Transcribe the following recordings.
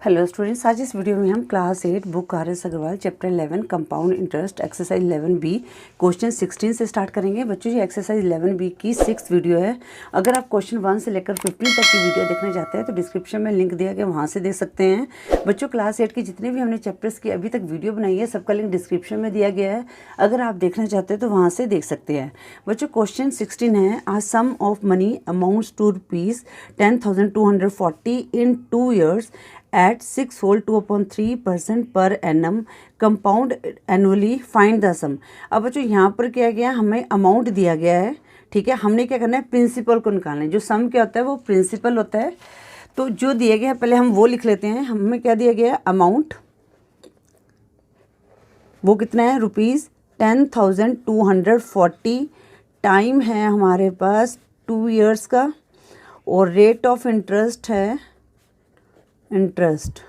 Hello students, आज इस video में हम class 8 book R S. Agarwal chapter 11 compound interest exercise 11B question 16 से स्टार्ट करेंगे। बच्चों, ये एक्सरसाइज 11B की 6th वीडियो है। अगर आप क्वेश्चन 1 से लेकर 15 तक की वीडियो देखना चाहते हैं तो डिस्क्रिप्शन में लिंक दिया गया, वहाँ से देख सकते हैं। बच्चों, क्लास 8 की जितने भी हमने चैप्टर्स की अभी तक वीडियो बनाई है सबका लिंक डिस्क्रिप्शन में दिया गया है। अगर आप देखना चाहते हैं तो वहाँ से देख सकते हैं। बच्चों, क्वेश्चन 16 है, a sum of money amounts to ₹10,240 in 2 years at 6 whole 2/3% per annum compound annually find the sum। अब बच्चों यहाँ पर क्या गया, हमें अमाउंट दिया गया है, ठीक है। हमने क्या करना है, प्रिंसिपल को निकालना है। जो सम क्या होता है वो प्रिंसिपल होता है। तो जो दिया गया है पहले हम वो लिख लेते हैं। हमें क्या दिया गया है, अमाउंट, वो कितना है, ₹10,240। टाइम है हमारे पास 2 years का, और रेट ऑफ इंटरेस्ट है, इंटरेस्ट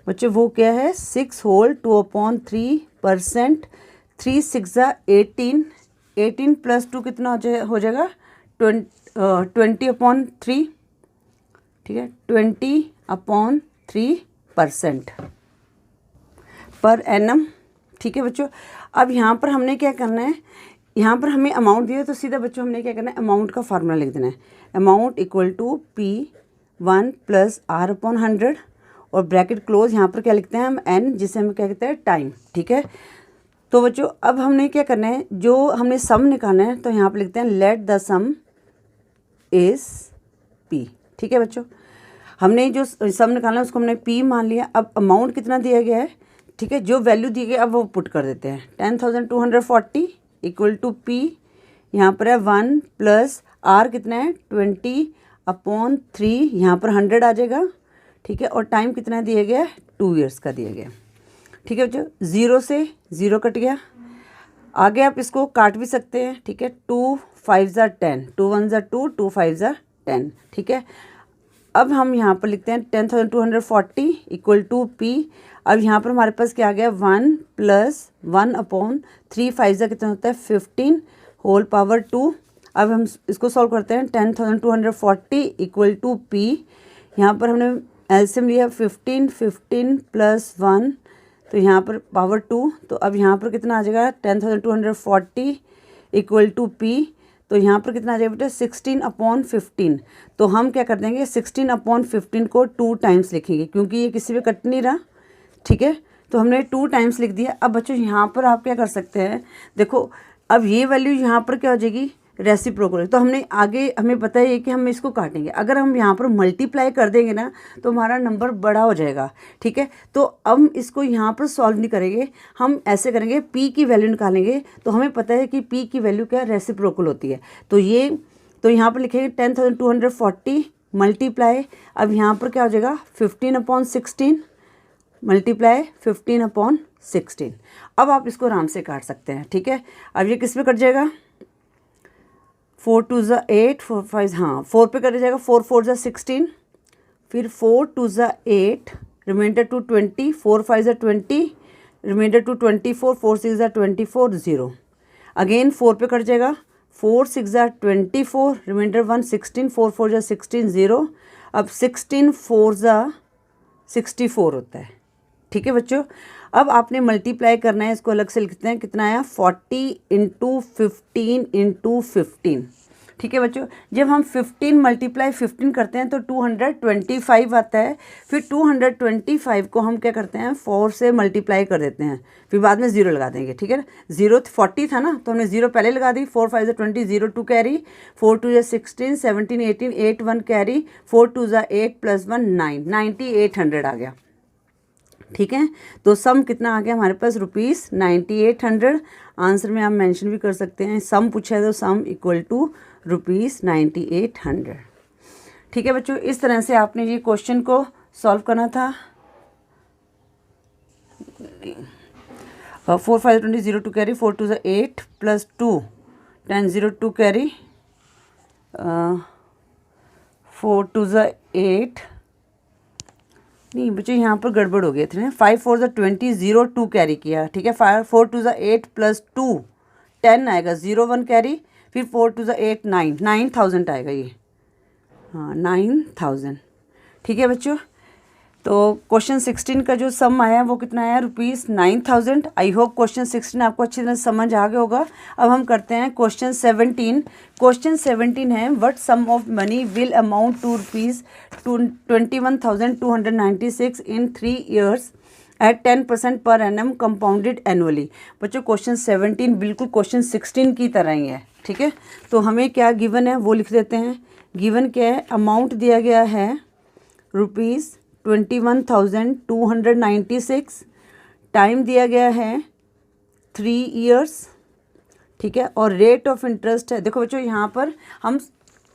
बच्चों वो क्या है, 6 whole 2/3%। 3 6 18, 18 + 2 कितना हो जाएगा, 20/3, ठीक है, 20/3% पर एनम, ठीक है बच्चों। अब यहाँ पर हमने क्या करना है, यहाँ पर हमें अमाउंट दिया तो सीधा बच्चों हमने क्या करना है, अमाउंट का फार्मूला लिख देना है। Amount equal to P1 + R/100, और ब्रैकेट क्लोज, यहाँ पर क्या लिखते हैं हम, N, जिसे हम क्या कहते हैं, टाइम, ठीक है। तो बच्चों अब हमने क्या करना है, जो हमने सम निकालना है तो यहाँ पर लिखते हैं let the some is P, ठीक है बच्चों। हमने जो सम निकालना है उसको हमने P मान लिया। अब अमाउंट कितना दिया गया है, ठीक है, जो वैल्यू दी गई अब वो पुट कर देते हैं। 10,240 इक्वल टू P, यहाँ पर है 1 + R कितना है, 20/3, यहाँ पर 100 आ जाएगा, ठीक है। और टाइम कितना दिया गया है, 2 years का दिया गया, ठीक है बच्चों। 0 से 0 कट गया। आगे आप इसको काट भी सकते हैं, ठीक है। 2 5 10, 2 1 2, 2 5 10, ठीक है। अब हम यहाँ पर लिखते हैं 10,240 इक्वल टू P। अब यहाँ पर हमारे पास क्या आ गया, 1 + 1/3, 5 कितना होता है, 15 होल पावर 2। अब हम इसको सॉल्व करते हैं। 10,240 इक्वल टू P, यहाँ पर हमने एलसीएम लिया 15 15 + 1, तो यहाँ पर पावर 2। तो अब यहाँ पर कितना आ जाएगा, 10,240 इक्वल टू P, तो यहाँ पर कितना आ जाएगा बेटा, 16/15। तो हम क्या कर देंगे, 16/15 को 2 टाइम्स लिखेंगे, क्योंकि ये किसी पे कट नहीं रहा, ठीक है। तो हमने 2 टाइम्स लिख दिया। अब बच्चों यहाँ पर आप क्या कर सकते हैं, देखो अब ये वैल्यू यहाँ पर क्या हो जाएगी, रेसिप्रोकल। तो हमने आगे हमें पता है कि हम इसको काटेंगे। अगर हम यहाँ पर मल्टीप्लाई कर देंगे ना तो हमारा नंबर बड़ा हो जाएगा, ठीक है। तो अब इसको यहाँ पर सॉल्व नहीं करेंगे, हम ऐसे करेंगे, P की वैल्यू निकालेंगे। तो हमें पता है कि P की वैल्यू क्या, रेसिप्रोकल होती है। तो यहाँ पर लिखेंगे 10,240 मल्टीप्लाई, अब यहाँ पर क्या हो जाएगा, 15/16 मल्टीप्लाई 15/16। अब आप इसको आराम से काट सकते हैं, ठीक है। अब ये किस पे कट जाएगा, 4 2 8, 4 5, हाँ 4 पे कट जाएगा, 4 4 16, फिर 4 2 8, remainder two 20, 4 5 20, remainder two 24, 4 6 24, 0। Again 4 पे कट जाएगा, 4 6 24, रिमाइंडर 1 16, 4 4 16, 0। अब 16 4 64 होता है, ठीक है बच्चों। अब आपने मल्टीप्लाई करना है, इसको अलग से लिखते हैं, कितना आया, 40 × 15 × 15, ठीक है बच्चों। जब हम 15 × 15 करते हैं तो 225 आता है। फिर 225 को हम क्या करते हैं, 4 से मल्टीप्लाई कर देते हैं, फिर बाद में 0 लगा देंगे, ठीक है ना। 0 40 था ना, तो हमने 0 पहले लगा दी। 4 5 20, 0 2 कैरी, 4 2 16, 17 18, 8 1 कैरी, 4 2 8 + 1 9, 9800 आ गया, ठीक है। तो सम कितना आ गया हमारे पास, ₹9800। आंसर में आप मेंशन भी कर सकते हैं, सम पूछा है तो सम इक्वल टू ₹9800, ठीक है बच्चों। इस तरह से आपने ये क्वेश्चन को सॉल्व करना था। 4 5 20, 0 2 कैरी, 4 2 8 + 2 10, 0 2 कैरी, 4 2 8, नहीं बच्चों यहाँ पर गड़बड़ हो गए थे ना। 5 4 20, 0 2 कैरी किया, ठीक है। 4 2 8 + 2 10 आएगा, 0 1 कैरी, फिर 4 2 8 9 9000 आएगा ये, हाँ 9000, ठीक है बच्चों। तो क्वेश्चन 16 का जो सम आया वो कितना आया, ₹9,000। आई होप क्वेश्चन 16 आपको अच्छी तरह समझ आ गया होगा। अब हम करते हैं क्वेश्चन 17। क्वेश्चन 17 है, what sum of money will amount to ₹21,296 in 3 years at 10% per annum compounded annually. बच्चों क्वेश्चन 17 बिल्कुल क्वेश्चन 16 की तरह ही है, ठीक है। तो हमें क्या गिवन है वो लिख देते हैं। गिवन क्या है, अमाउंट दिया गया है ₹21,296, टाइम दिया गया है 3 years, ठीक है, और रेट ऑफ इंटरेस्ट है। देखो बच्चों यहाँ पर हम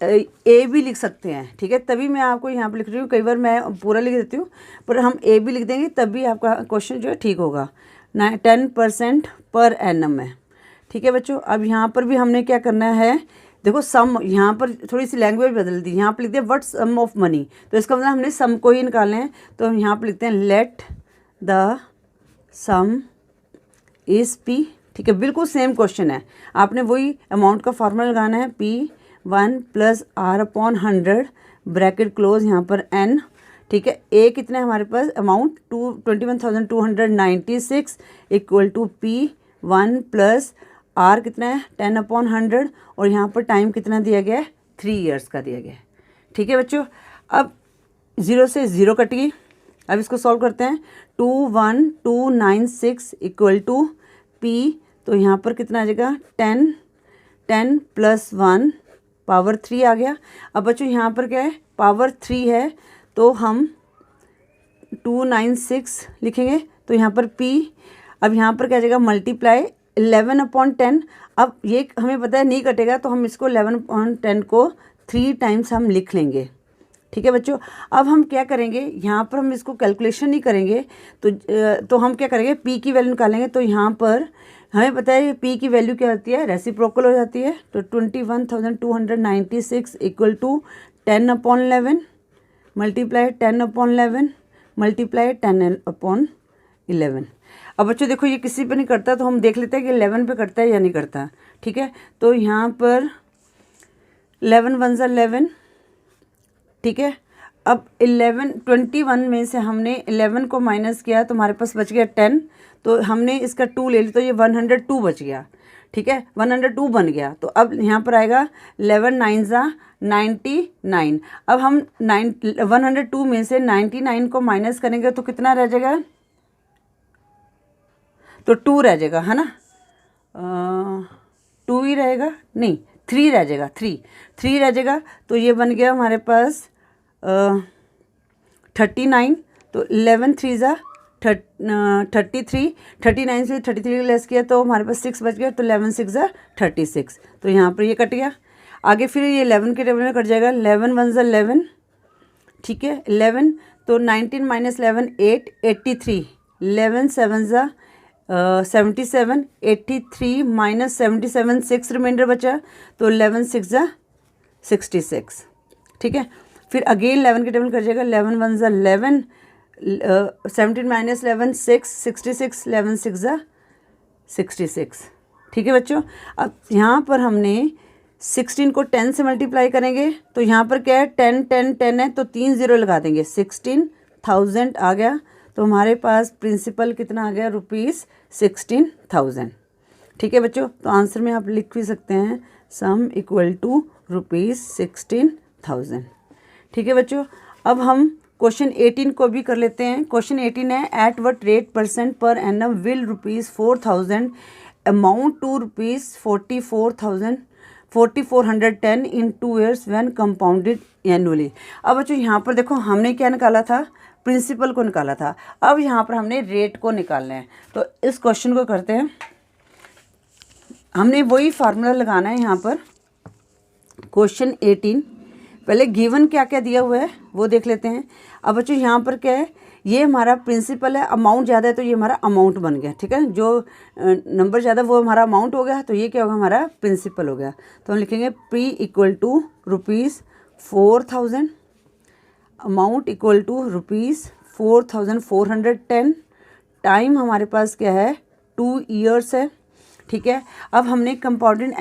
ए भी लिख सकते हैं, ठीक है, तभी मैं आपको यहाँ पर लिख रही हूँ। कई बार मैं पूरा लिख देती हूँ, पर हम ए भी लिख देंगे तभी आपका क्वेश्चन जो है ठीक होगा। 10% पर एनम है, ठीक है बच्चों। अब यहाँ पर भी हमने क्या करना है, देखो सम, यहाँ पर थोड़ी सी लैंग्वेज बदल दी। यहाँ पर लिखते हैं व्हाट सम ऑफ मनी, तो इसका मतलब हमने सम को ही निकालना है। तो हम यहाँ पर लिखते हैं let the some is P, ठीक है, बिल्कुल सेम क्वेश्चन है। आपने वही अमाउंट का फार्मूला लगाना है, P1 + R/100 ब्रैकेट क्लोज, यहाँ पर n, ठीक है। ए कितना है हमारे पास, amount 21,296 equal to P1 + R कितना है 10/100, और यहाँ पर टाइम कितना दिया गया है, 3 years का दिया गया है, ठीक है बच्चों। अब 0 से 0 कट गई। अब इसको सॉल्व करते हैं। 21,296 इक्वल टू P, तो यहाँ पर कितना आ जाएगा 10 + 1 पावर 3 आ गया। अब बच्चों यहाँ पर क्या है, पावर 3 है, तो हम 296 लिखेंगे, तो यहाँ पर P, अब यहाँ पर क्या आ जाएगा मल्टीप्लाई 11/10। अब ये हमें पता है नहीं कटेगा, तो हम इसको 11/10 को 3 टाइम्स हम लिख लेंगे, ठीक है बच्चों। अब हम क्या करेंगे, यहाँ पर हम इसको कैलकुलेशन नहीं करेंगे, तो हम क्या करेंगे, P की वैल्यू निकालेंगे। तो यहाँ पर हमें पता है P की वैल्यू क्या होती है, रेसिप्रोकल हो जाती है। तो 21,296 इक्वल टू 10/11 मल्टीप्लाई 10/11 मल्टीप्लाई 10/11। अब बच्चों देखो ये किसी पे नहीं करता, तो हम देख लेते हैं कि 11 पे करता है या नहीं करता, ठीक है। तो यहाँ पर 11 × 1 = 11, ठीक है। अब 21 में से हमने 11 को माइनस किया, तो हमारे पास बच गया 10, तो हमने इसका 2 ले लिया, तो ये 102 बच गया, ठीक है, 102 बन गया। तो अब यहाँ पर आएगा 11 × 9 = 99। अब हम 102 में से 99 को माइनस करेंगे तो कितना रह जाएगा, तो 2 रह जाएगा, है ना, 2 ही रहेगा, नहीं 3 रह जाएगा, 3 रह जाएगा। तो ये बन गया हमारे पास 39। तो 11 × 3 = 33, 39 से 33 लेस किया तो हमारे पास 6 बच गया, तो 11 × 6 = 36। तो यहाँ पर ये कट गया। आगे फिर ये 11 के टेबल में कट जाएगा, 11 × 1 = 11, ठीक है, 11, तो 19 - 11 8, 83, 11 × 7 = 77, 83 - 77 6 रिमाइंडर बचा, तो 11 × 6 = 66, ठीक है। फिर अगेन 11 के टेबल कर जाएगा, 11 × 1 = 11, 17 - 11 6, 66, 11 × 6 = 66, ठीक है बच्चों। अब यहाँ पर हमने 16 को 10 से मल्टीप्लाई करेंगे, तो यहाँ पर क्या है 10 10 10 है, तो 3 0 लगा देंगे, 16,000 आ गया। तो हमारे पास प्रिंसिपल कितना आ गया, ₹16,000, ठीक है बच्चों। तो आंसर में आप लिख भी सकते हैं सम इक्वल टू ₹16,000, ठीक है बच्चों। अब हम क्वेश्चन 18 को भी कर लेते हैं। क्वेश्चन 18 है, at what rate % per annum will ₹4,000 amount to ₹4410 in 2 years when compounded annually. अब बच्चों यहाँ पर देखो हमने क्या निकाला था, प्रिंसिपल को निकाला था। अब यहाँ पर हमने रेट को निकालना है, तो इस क्वेश्चन को करते हैं। हमने वही फार्मूला लगाना है यहाँ पर। क्वेश्चन 18, पहले गिवन क्या क्या दिया हुआ है वो देख लेते हैं। अब बच्चों यहाँ पर क्या है, ये हमारा प्रिंसिपल है, अमाउंट ज़्यादा है तो ये हमारा अमाउंट बन गया, ठीक है। जो नंबर ज़्यादा वो हमारा अमाउंट हो गया, तो ये क्या होगा, हमारा प्रिंसिपल हो गया। तो हम लिखेंगे P equal to ₹4,000, amount equal to ₹4,410, time हमारे पास क्या है 2 years है, ठीक है। अब हमने कंपाउंडेड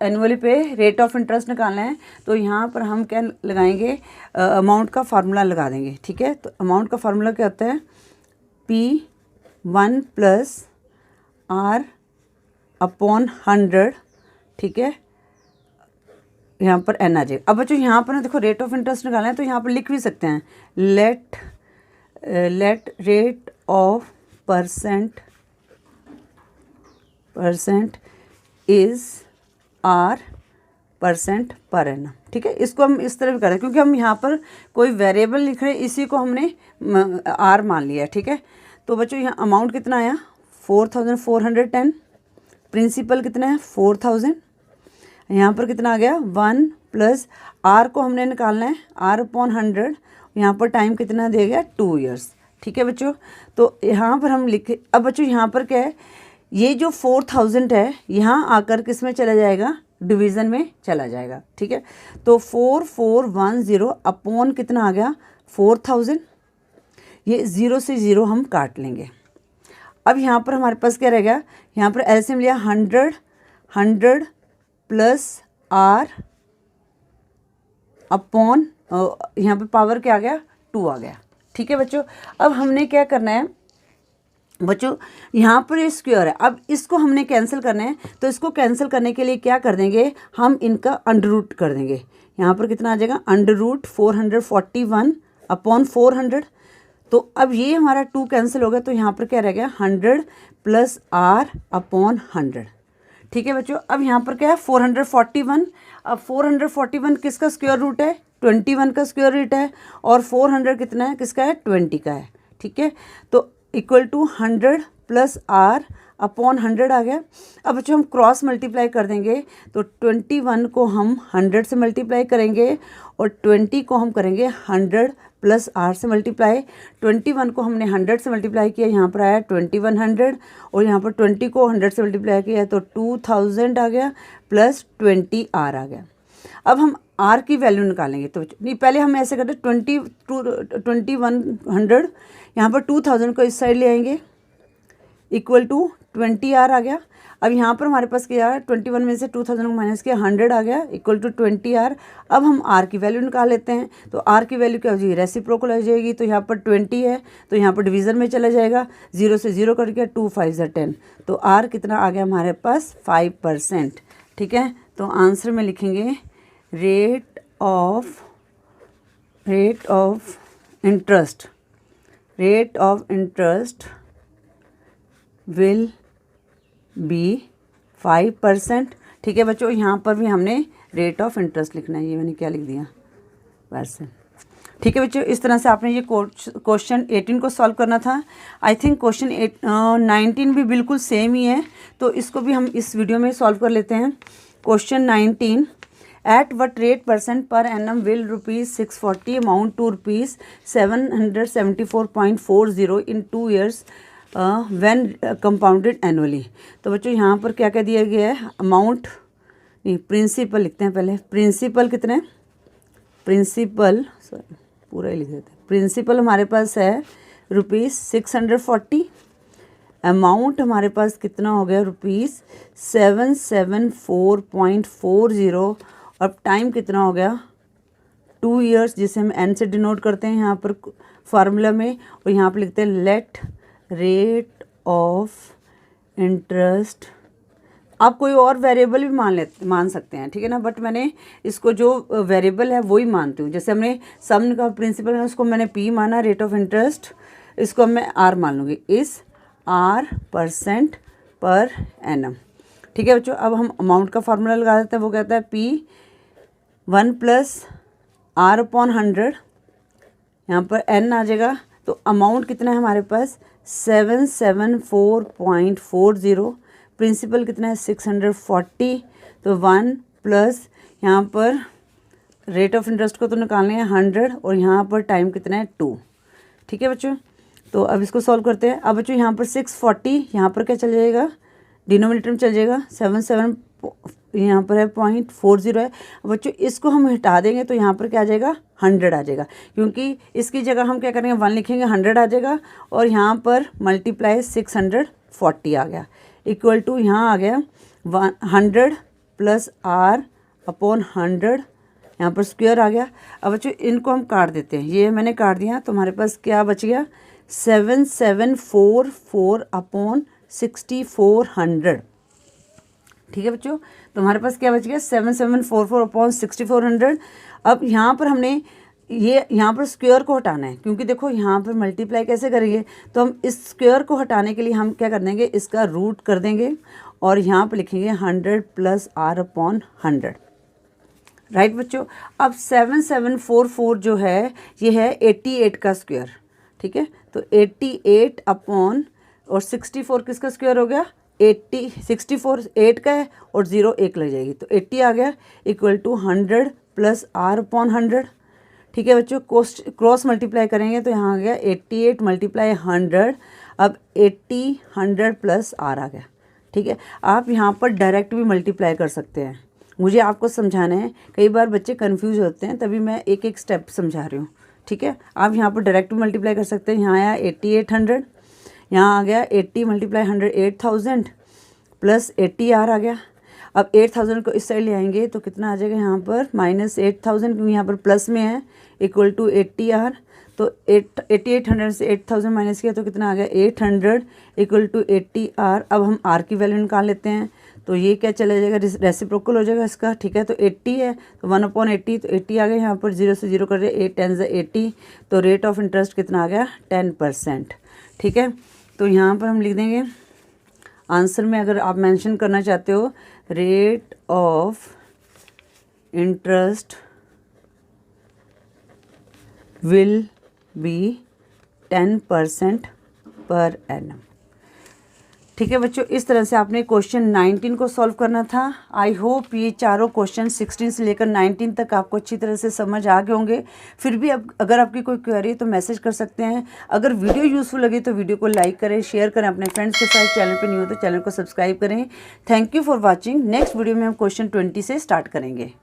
एनुअली पे रेट ऑफ इंटरेस्ट निकालना है, तो यहाँ पर हम क्या लगाएंगे, अमाउंट का फार्मूला लगा देंगे, ठीक है। तो अमाउंट का फार्मूला क्या होता है, P1 + R/100, ठीक है। यहाँ पर n आ जाएगा। अब बच्चों यहाँ पर ना देखो रेट ऑफ इंटरेस्ट निकालना है, तो यहाँ पर लिख भी सकते हैं, let rate of percent is R% per annum, ठीक है। इसको हम इस तरह भी करें, क्योंकि हम यहाँ पर कोई वेरिएबल लिख रहे हैं, इसी को हमने R मान लिया है, ठीक है। तो बच्चों यहाँ अमाउंट कितना आया 4410, प्रिंसिपल कितना है 4000, यहाँ पर कितना आ गया 1 + R को हमने निकालना है R/100, यहाँ पर टाइम कितना दिया गया 2 इयर्स, ठीक है बच्चों। तो यहाँ पर हम लिखे, अब बच्चों यहाँ पर क्या है, ये जो 4000 है यहाँ आकर किस में चला जाएगा, डिवीज़न में चला जाएगा, ठीक है। तो 4410 अपॉन कितना आ गया 4000, ये 0 से 0 हम काट लेंगे। अब यहाँ पर हमारे पास क्या रह गया, यहाँ पर एलसीएम लिया 100 + R अपॉन, यहाँ पे पावर क्या आ गया 2 आ गया, ठीक है बच्चों। अब हमने क्या करना है बच्चों, यहाँ पर ये स्क्वायर है, अब इसको हमने कैंसिल करना है, तो इसको कैंसिल करने के लिए क्या कर देंगे, हम इनका अंडर रूट कर देंगे। यहाँ पर कितना आ जाएगा √441 अपॉन 400, तो अब ये हमारा 2 कैंसिल हो गया, तो यहाँ पर क्या रह गया 100 + R अपॉन 100, ठीक है बच्चों। अब यहाँ पर क्या है 441, अब 441 किसका स्क्वायर रूट है 21 का स्क्वायर रूट है, और 400 कितना है किसका है 20 का है, ठीक है। तो इक्वल टू 100 + R अपॉन 100 आ गया। अब बच्चों हम क्रॉस मल्टीप्लाई कर देंगे, तो 21 को हम 100 से मल्टीप्लाई करेंगे, और 20 को हम करेंगे 100 + R से मल्टीप्लाई। 21 को हमने 100 से मल्टीप्लाई किया, यहाँ पर आया 2100, और यहाँ पर 20 को 100 से मल्टीप्लाई किया तो 2000 आ गया, + 20 R आ गया। अब हम R की वैल्यू निकालेंगे, तो नहीं पहले हम ऐसे करते 2100, यहाँ पर 2000 को इस साइड ले आएंगे, इक्वल टू 20 R आ गया। अब यहाँ पर हमारे पास क्या है 21 में से 2000 को माइनस किया 100 आ गया, इक्वल टू 20 R। अब हम R की वैल्यू निकाल लेते हैं, तो R की वैल्यू क्या हो जाएगी, रेसिप्रोकल हो जाएगी, तो यहाँ पर 20 है, तो यहाँ पर डिवीज़न में चला जाएगा, 0 से 0 कट गया, 2 5 10, तो R कितना आ गया हमारे पास 5%, ठीक है। तो आंसर में लिखेंगे rate of interest will be 5%, ठीक है बच्चों। यहाँ पर भी हमने रेट ऑफ इंटरेस्ट लिखना है, ये मैंने क्या लिख दिया %, ठीक है बच्चों। इस तरह से आपने ये क्वेश्चन 18 को सॉल्व करना था। आई थिंक क्वेश्चन 19 भी बिल्कुल सेम ही है, तो इसको भी हम इस वीडियो में सॉल्व कर लेते हैं। Question 19, eight what rate % per annum will ₹640 amount to ₹774.40 in 2 years when compounded annually. तो बच्चों यहाँ पर क्या क्या दिया गया है, अमाउंट नहीं प्रिंसिपल लिखते हैं पहले, प्रिंसिपल कितने, प्रिंसिपल सॉरी पूरा ही लिख देते हैं, प्रिंसिपल हमारे पास है ₹640, अमाउंट हमारे पास कितना हो गया ₹774.40, और टाइम कितना हो गया 2 years, जिसे हम n से डिनोट करते हैं यहाँ पर फार्मूला में, और यहाँ पर लिखते हैं लेट रेट ऑफ इंटरेस्ट। आप कोई और वेरिएबल भी मान सकते हैं, ठीक है ना, बट मैंने इसको जो वेरिएबल है वही मानती हूँ। जैसे हमने सम का प्रिंसिपल है उसको मैंने P माना, रेट ऑफ इंटरेस्ट इसको मैं R मान लूँगी, इस R% पर एनम, ठीक है बच्चों। अब हम अमाउंट का फार्मूला लगा देते हैं, वो कहता है P1 + R अपॉन 100, यहाँ पर n आ जाएगा, तो अमाउंट कितना है हमारे पास 774.40, प्रिंसिपल कितना है 640, तो 1 + यहाँ पर रेट ऑफ इंटरेस्ट को तो निकालने हैं 100, और यहाँ पर टाइम कितना है 2, ठीक है बच्चों। तो अब इसको सॉल्व करते हैं। अब बच्चों यहाँ पर 640, यहाँ पर क्या चल जाएगा डिनोमिनेटर में चल जाएगा, 77 यहाँ पर है 0.40 है। बच्चों इसको हम हटा देंगे तो यहाँ पर क्या आ जाएगा 100 आ जाएगा, क्योंकि इसकी जगह हम क्या करेंगे 1 लिखेंगे 100 आ जाएगा, और यहाँ पर मल्टीप्लाई 640 आ गया, इक्वल टू यहाँ आ गया 100 प्लस आर अपॉन 100, यहाँ पर स्क्वायर आ गया। अब बच्चों इनको हम काट देते हैं, ये मैंने काट दिया तो हमारे पास क्या बच गया 7744 अपॉन 6400। ठीक है बच्चों, तो हमारे पास क्या बच गया 7744 अपॉन 6400। अब यहाँ पर हमने यहाँ पर स्क्वायर को हटाना है, क्योंकि देखो यहाँ पर मल्टीप्लाई कैसे करेंगे, तो हम इस स्क्वायर को हटाने के लिए हम क्या कर देंगे, इसका रूट कर देंगे और यहाँ पर लिखेंगे 100 प्लस आर अपॉन 100। राइट बच्चों, अब 7744 जो है ये है 88 का स्क्वायर। ठीक है, तो 88 अपॉन और 64 किसका स्क्वायर हो गया 80, 64 8 का है और 0 1 लग जाएगी तो 80 आ गया equal to 100 plus R upon 100। ठीक है बच्चों, क्रॉस मल्टीप्लाई करेंगे तो यहाँ आ गया 88 मल्टीप्लाई 100, अब 80 100 प्लस आर आ गया। ठीक है, आप यहाँ पर डायरेक्ट भी मल्टीप्लाई कर सकते हैं, मुझे आपको समझाना है, कई बार बच्चे कंफ्यूज होते हैं तभी मैं एक एक स्टेप समझा रही हूँ। ठीक है, आप यहाँ पर डायरेक्ट भी मल्टीप्लाई कर सकते हैं। यहाँ आया 8800, यहाँ आ गया 80 मल्टीप्लाई 100 8000 प्लस 80 आर आ गया। अब 8000 को इस साइड ले आएंगे तो कितना आ जाएगा यहाँ पर माइनस 8000, क्योंकि यहाँ पर प्लस में है, इक्वल टू 80 आर। तो 8800 से 8000 माइनस किया तो कितना आ गया 800 इक्वल टू 80 आर। अब हम आर की वैल्यू निकाल लेते हैं, तो ये क्या चला जाएगा रेसिप्रोकल हो जाएगा इसका। ठीक है, तो 80 है तो 1/80, तो 80 आ गया, यहाँ पर 0 से 0 कर रहे 8 10 80, तो रेट ऑफ इंटरेस्ट कितना आ गया 10%। ठीक है, तो यहाँ पर हम लिख देंगे आंसर में, अगर आप मेंशन करना चाहते हो rate of interest will be 10% per annum. ठीक है बच्चों, इस तरह से आपने क्वेश्चन 19 को सॉल्व करना था। आई होप ये चारों क्वेश्चन 16 से लेकर 19 तक आपको अच्छी तरह से समझ आ गए होंगे। फिर भी अगर आपकी कोई क्वेरी तो मैसेज कर सकते हैं। अगर वीडियो यूज़फुल लगे तो वीडियो को लाइक करें, शेयर करें अपने फ्रेंड्स के साथ। चैनल पर न्यू हो तो चैनल को सब्सक्राइब करें। Thank you for watching. Next video में हम क्वेश्चन 20 से स्टार्ट करेंगे।